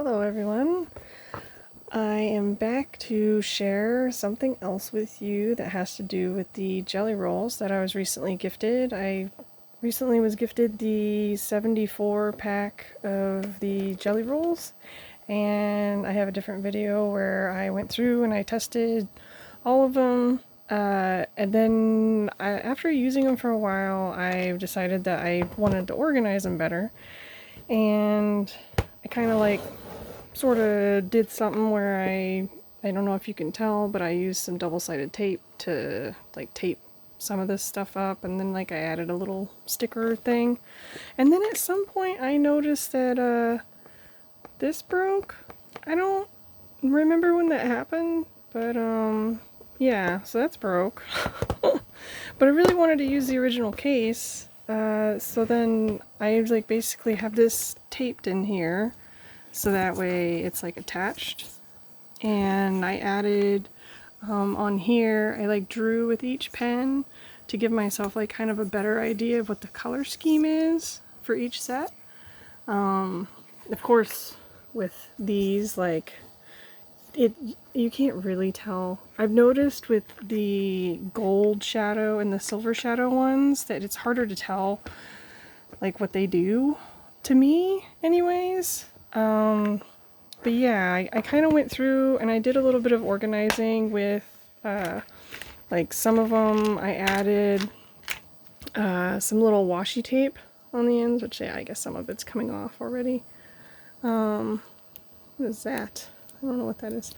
Hello everyone. I am back to share something else with you that has to do with the jelly rolls that I was recently gifted. I recently was gifted the 74 pack of the jelly rolls, and I have a different video where I went through and I tested all of them. And then after using them for a while, I decided that I wanted to organize them better, and I kind of sort of did something where I don't know if you can tell, but I used some double-sided tape to tape some of this stuff up, and then I added a little sticker thing. And then at some point I noticed that this broke. I don't remember when that happened, but yeah, so that's broke. But I really wanted to use the original case, so then I basically have this taped in here so that way it's attached. And I added on here, I drew with each pen to give myself kind of a better idea of what the color scheme is for each set. Of course, with these, you can't really tell. I've noticed with the gold shadow and the silver shadow ones that it's harder to tell what they do, to me anyways. But yeah, I kind of went through and I did a little bit of organizing with some of them I added some little washi tape on the ends, which yeah, I guess some of it's coming off already. What is that? I don't know what that is.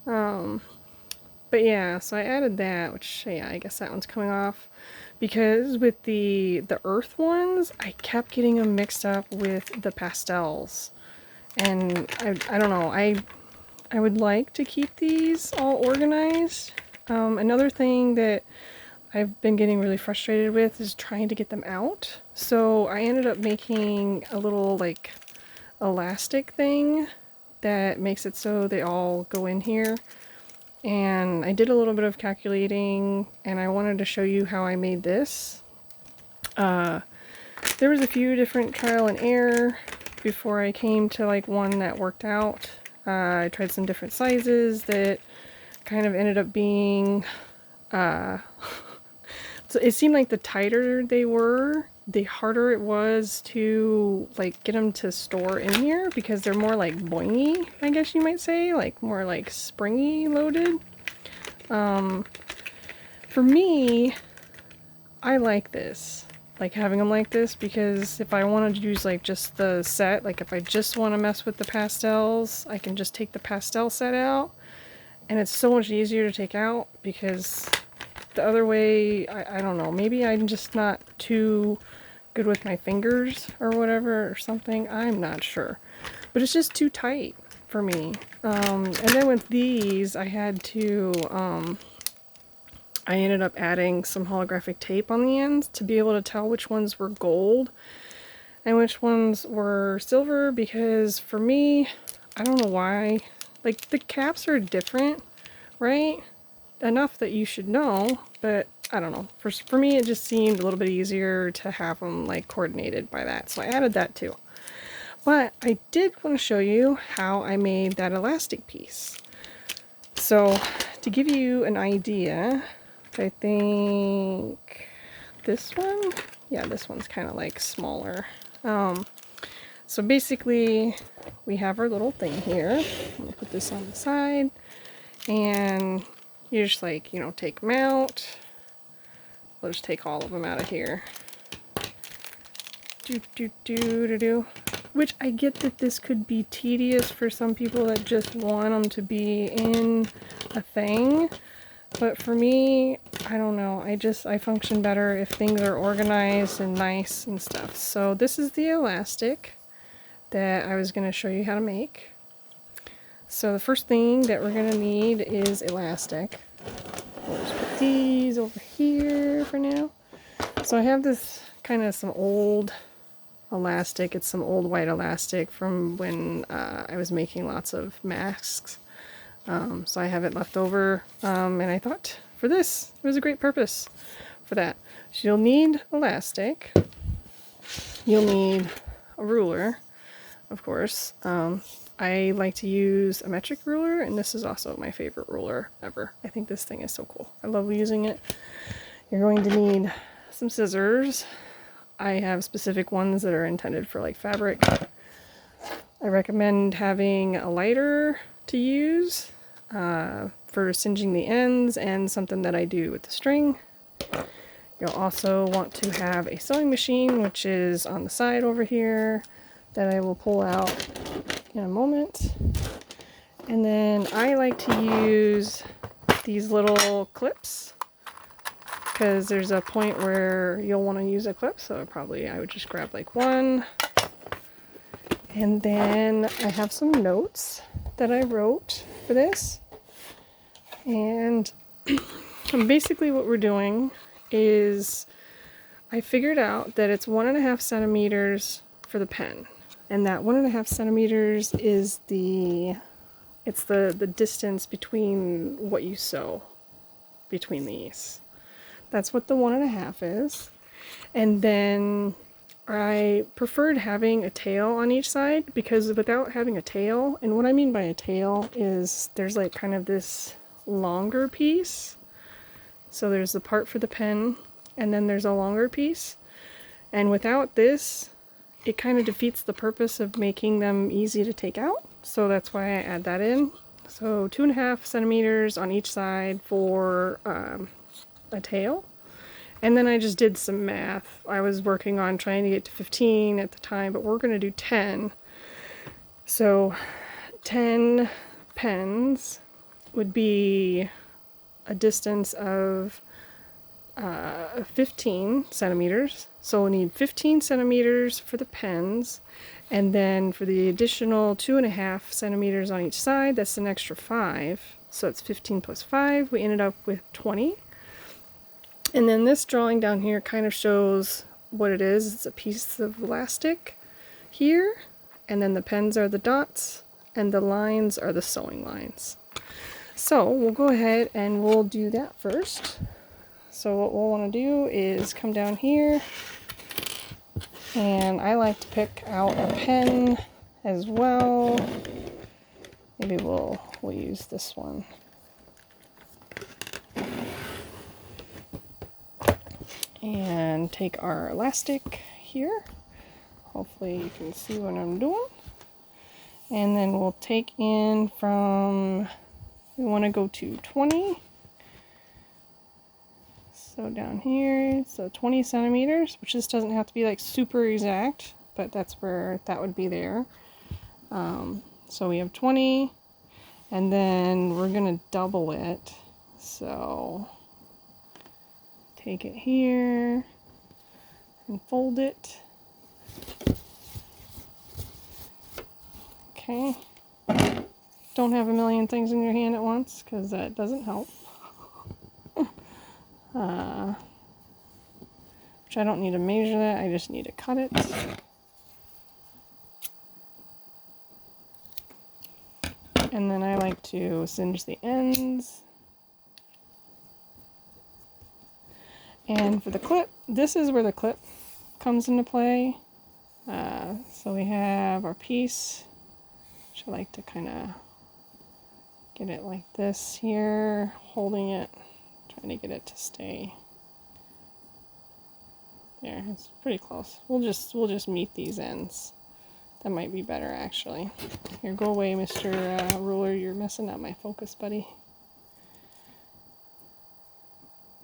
But yeah, so I added that, which yeah, I guess that one's coming off, because with the earth ones, I kept getting them mixed up with the pastels. And I don't know, I would like to keep these all organized. Another thing that I've been getting really frustrated with is trying to get them out. So I ended up making a little elastic thing that makes it so they all go in here. And I did a little bit of calculating, and I wanted to show you how I made this. There was a few different trial and error before I came to one that worked out. I tried some different sizes that kind of ended up being so it seemed like the tighter they were, the harder it was to get them to store in here, because they're more boingy, I guess you might say, more springy loaded. For me, I like this, having them like this, because if I wanted to use just the set, if I just want to mess with the pastels, I can just take the pastel set out, and it's so much easier to take out, because the other way, I don't know, maybe I'm just not too good with my fingers or whatever or something, I'm not sure, but it's just too tight for me. And then with these, I had to I ended up adding some holographic tape on the ends to be able to tell which ones were gold and which ones were silver, because for me, I don't know why, the caps are different, right? Enough that you should know, but I don't know. For me, it just seemed a little bit easier to have them coordinated by that, so I added that too. But I did want to show you how I made that elastic piece. So to give you an idea, I think this one, yeah, this one's kind of smaller. So basically, we have our little thing here. I'm gonna put this on the side, and you just you know, take them out. We'll just take all of them out of here. Which I get that this could be tedious for some people that just want them to be in a thing. But for me, I don't know, I function better if things are organized and nice and stuff. So this is the elastic that I was going to show you how to make. So the first thing that we're going to need is elastic. We'll just put these over here for now. So I have this kind of some old elastic. It's some old white elastic from when I was making lots of masks. So I have it left over, and I thought for this, it was a great purpose for that. So you'll need elastic, you'll need a ruler, of course. I like to use a metric ruler, and this is also my favorite ruler ever. I think this thing is so cool. I love using it. You're going to need some scissors. I have specific ones that are intended for like fabric. I recommend having a lighter to use for singeing the ends, and something that I do with the string. You'll also want to have a sewing machine, which is on the side over here, that I will pull out in a moment. And then I like to use these little clips, because there's a point where you'll want to use a clip, so I would just grab like one. And then I have some notes that I wrote for this. And basically what we're doing is I figured out that it's 1.5 centimeters for the pen. And that 1.5 centimeters is the distance between what you sew between these. That's what the 1.5 is. And then I preferred having a tail on each side, because without having a tail, and what I mean by a tail is there's like kind of this longer piece. So there's the part for the pen, and then there's a longer piece. And without this, it kind of defeats the purpose of making them easy to take out. So that's why I add that in. So 2.5 centimeters on each side for a tail. And then I just did some math. I was working on trying to get to 15 at the time, but we're going to do 10. So 10 pens would be a distance of 15 centimeters. So we'll need 15 centimeters for the pens, and then for the additional 2.5 centimeters on each side, that's an extra 5. So it's 15 plus 5. We ended up with 20. And then this drawing down here kind of shows what it is. It's a piece of elastic here, and then the pens are the dots, and the lines are the sewing lines. So we'll go ahead and we'll do that first. So what we'll want to do is come down here, and I like to pick out a pen as well. Maybe we'll use this one. And take our elastic here. Hopefully you can see what I'm doing. And then we'll take in from, we want to go to 20. So down here, so 20 centimeters, which this doesn't have to be like super exact, but that's where that would be there. So we have 20, and then we're going to double it. So take it here and fold it. Okay. Don't have a million things in your hand at once, because that doesn't help. Which I don't need to measure that, I just need to cut it. And then I like to singe the ends. And for the clip, this is where the clip comes into play. So we have our piece, which I like to kind of get it like this here, holding it, trying to get it to stay there. It's pretty close. We'll just meet these ends. That might be better, actually. Here, go away, Mr. Ruler. You're messing up my focus, buddy.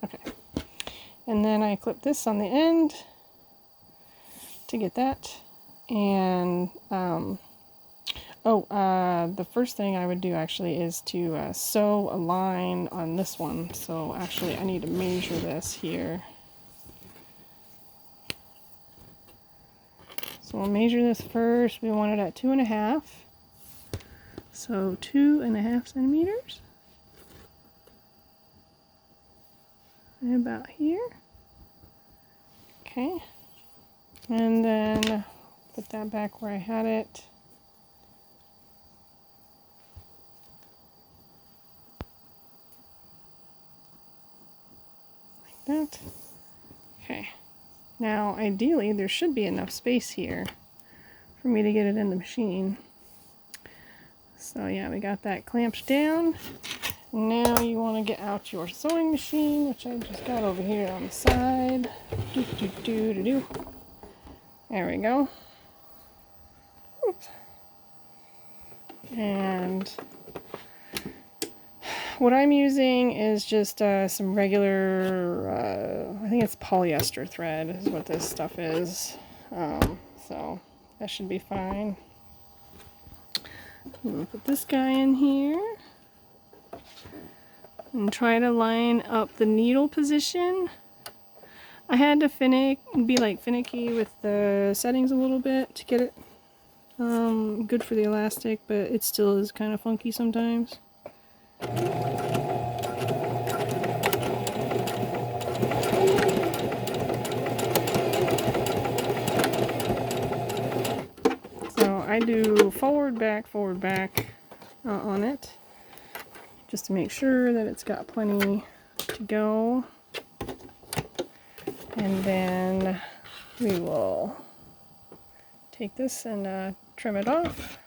Okay. And then I clip this on the end to get that. And, the first thing I would do actually is to sew a line on this one. So actually I need to measure this here. So we'll measure this first. We want it at 2.5. So 2.5 centimeters. And about here. Okay. And then put that back where I had it. Like that. Okay. Now, ideally, there should be enough space here for me to get it in the machine. So yeah, we got that clamped down. Now you want to get out your sewing machine, which I just got over here on the side. There we go. Oops. And what I'm using is just some regular, I think it's polyester thread is what this stuff is. So that should be fine. I'm gonna put this guy in here and try to line up the needle position. I had to be like finicky with the settings a little bit to get it good for the elastic, but it still is kind of funky sometimes. So I do forward, back on it, just to make sure that it's got plenty to go. And then we will take this and trim it off.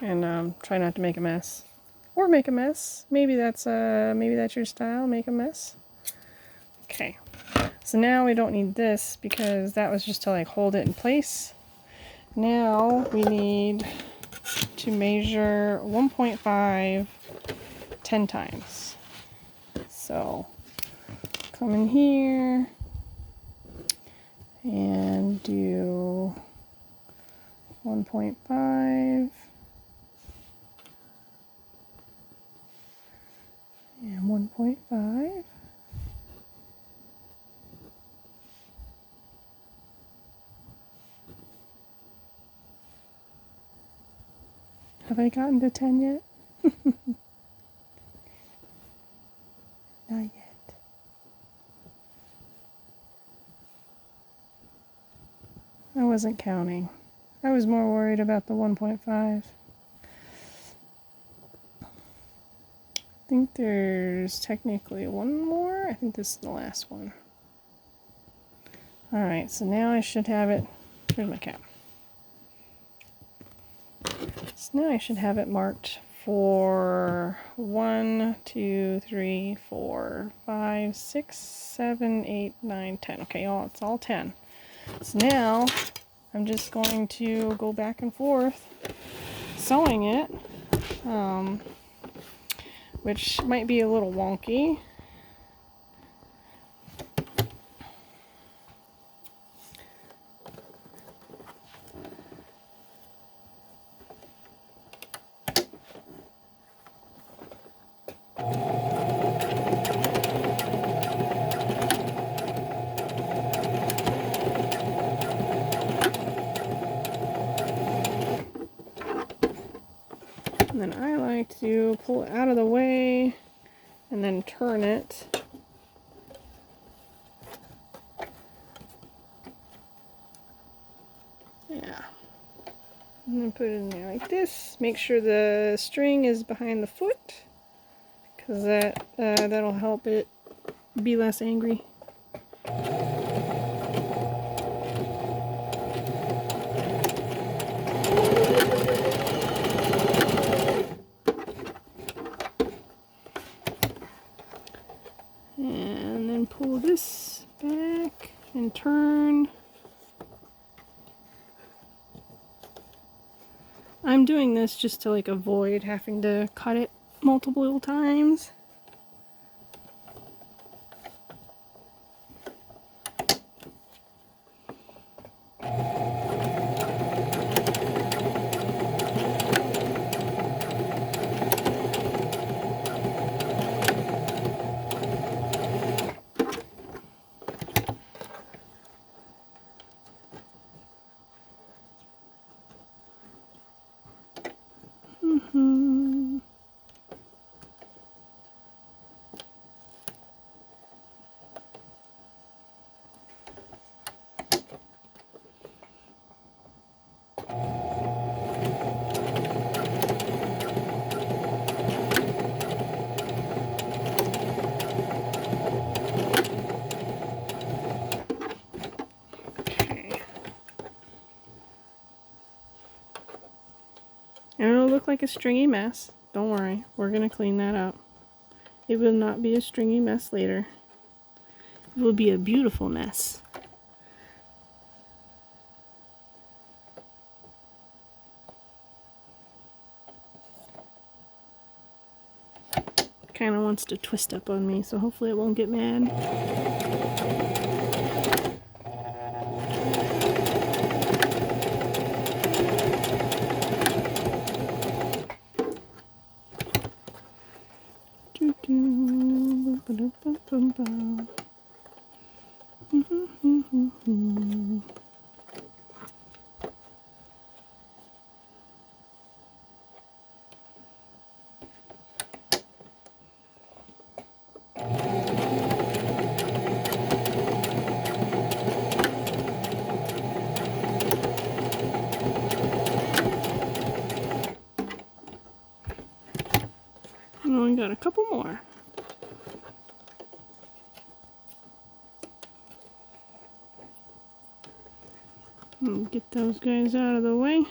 And try not to make a mess. Or make a mess. Maybe that's your style, make a mess. Okay. So now we don't need this because that was just to like hold it in place. Now we need to measure 1.5 10 times. So come in here and do 1.5 and 1.5. Have I gotten to 10 yet? Not yet. I wasn't counting. I was more worried about the 1.5. I think there's technically one more. I think this is the last one. Alright, so now I should have it. Where's my cap? So now I should have it marked for 1, 2, 3, 4, 5, 6, 7, 8, 9, 10. Okay, it's all 10. So now I'm just going to go back and forth sewing it, which might be a little wonky. And then I like to pull it out of the way and then turn it. Yeah. And then put it in there like this. Make sure the string is behind the foot, because that'll help it be less angry. And then pull this back and turn. I'm doing this just to like avoid having to cut it multiple times. And it'll look like a stringy mess. Don't worry, we're gonna clean that up. It will not be a stringy mess later. It will be a beautiful mess. Kind of wants to twist up on me, so hopefully it won't get mad. And we got a couple more. Get those guys out of the way.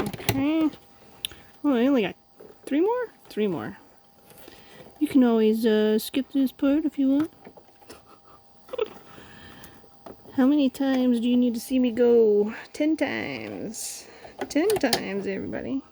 Okay. Well, I only got three more? Three more. You can always skip this part if you want. How many times do you need to see me go? 10 times. 10 times, everybody.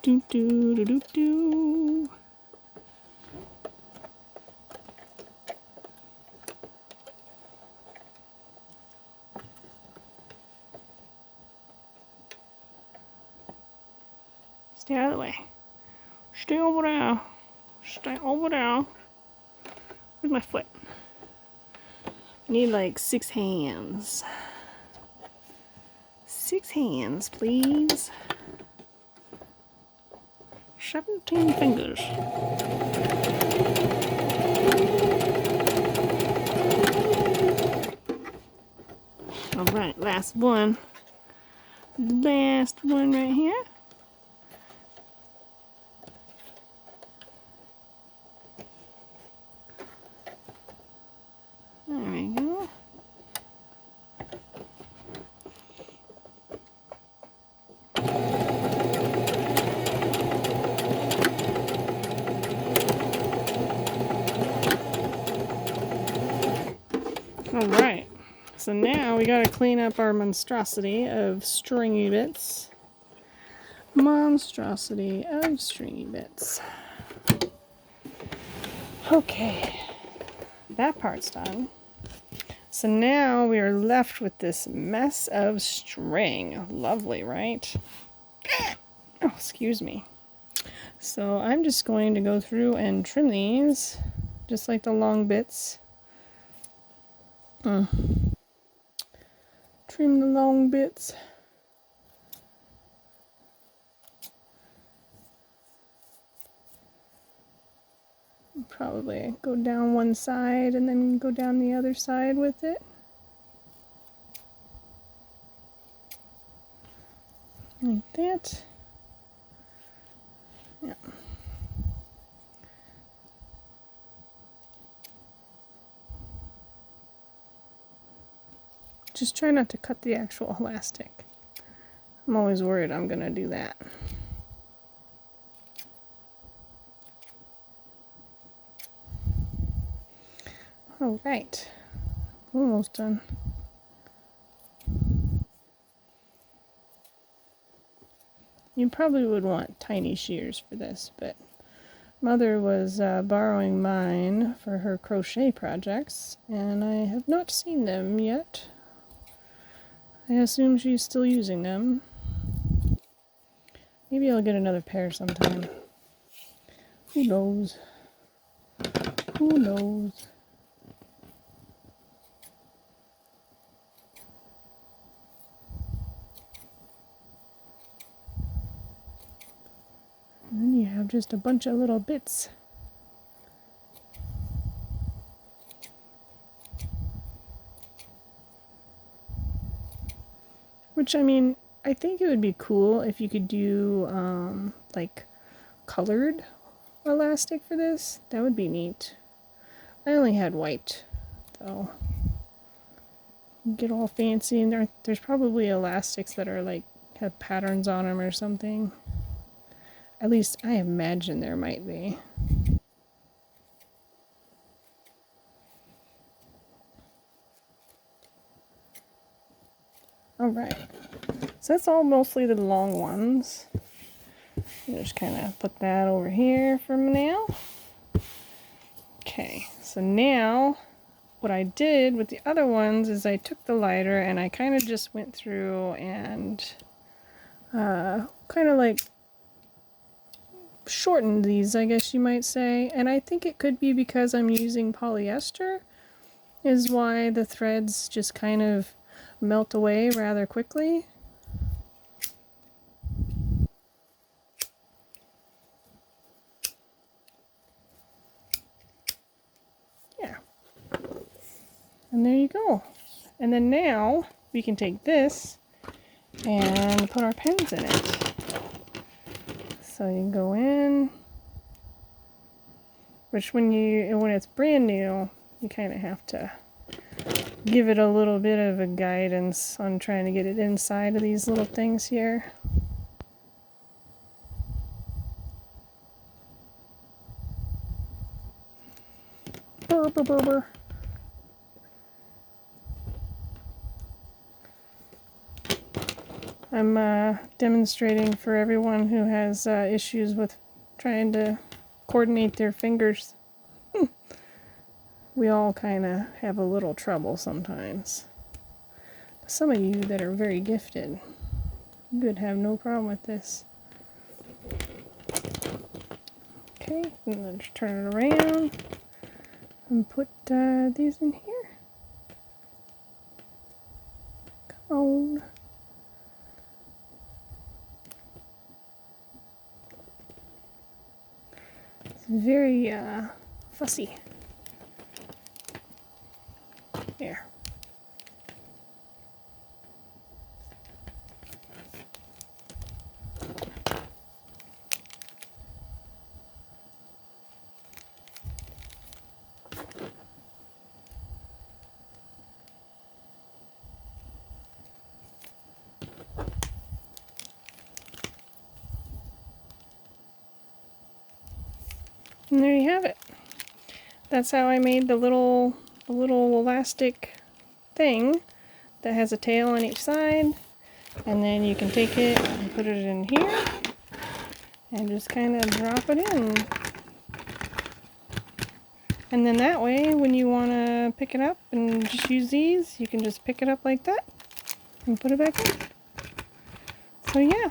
Do do do do do. Stay out of the way. Stay over there. Stay over there. Where's my foot? I need like 6 hands. 6 hands, please. 17 fingers. Alright, last one. Last one right here. There we go. Alright, so now we gotta clean up our monstrosity of stringy bits. Monstrosity of stringy bits. Okay, that part's done. So now we are left with this mess of string. Lovely, right? Oh, excuse me. So I'm just going to go through and trim these, just like the long bits. Trim the long bits. Probably go down one side and then go down the other side with it. Like that. Yeah. Just try not to cut the actual elastic. I'm always worried I'm gonna do that. Alright, almost done. You probably would want tiny shears for this, but Mother was borrowing mine for her crochet projects, and I have not seen them yet. I assume she's still using them. Maybe I'll get another pair sometime. Who knows? Who knows? just a bunch of little bits. Which, I mean, I think it would be cool if you could do like colored elastic for this. That would be neat. I only had white, so get all fancy, and there's probably elastics that are like have patterns on them or something. At least I imagine there might be. Alright, so that's all mostly the long ones. Just kind of put that over here for now. Okay, so now what I did with the other ones is I took the lighter and I kind of just went through and kind of like shortened these, I guess you might say. And I think it could be because I'm using polyester is why the threads just kind of melt away rather quickly. Yeah. And there you go. And then now we can take this and put our pens in it. So you go in, which when it's brand new, you kind of have to give it a little bit of a guidance on trying to get it inside of these little things here. Burr, burr, burr, burr. I'm demonstrating for everyone who has issues with trying to coordinate their fingers. We all kind of have a little trouble sometimes. Some of you that are very gifted, you would have no problem with this. Okay, and then just turn it around and put these in here. Come on. It's very fussy. There. And there you have it. That's how I made the little elastic thing that has a tail on each side. And then you can take it and put it in here and just kind of drop it in. And then that way, when you want to pick it up and just use these, you can just pick it up like that and put it back in. So yeah,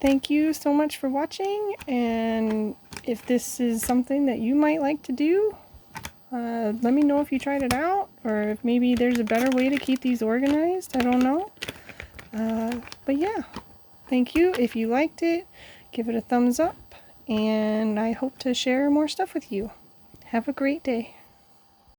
thank you so much for watching, and if this is something that you might like to do, let me know if you tried it out, or if maybe there's a better way to keep these organized. I don't know. But yeah, thank you. If you liked it, give it a thumbs up, and I hope to share more stuff with you. Have a great day.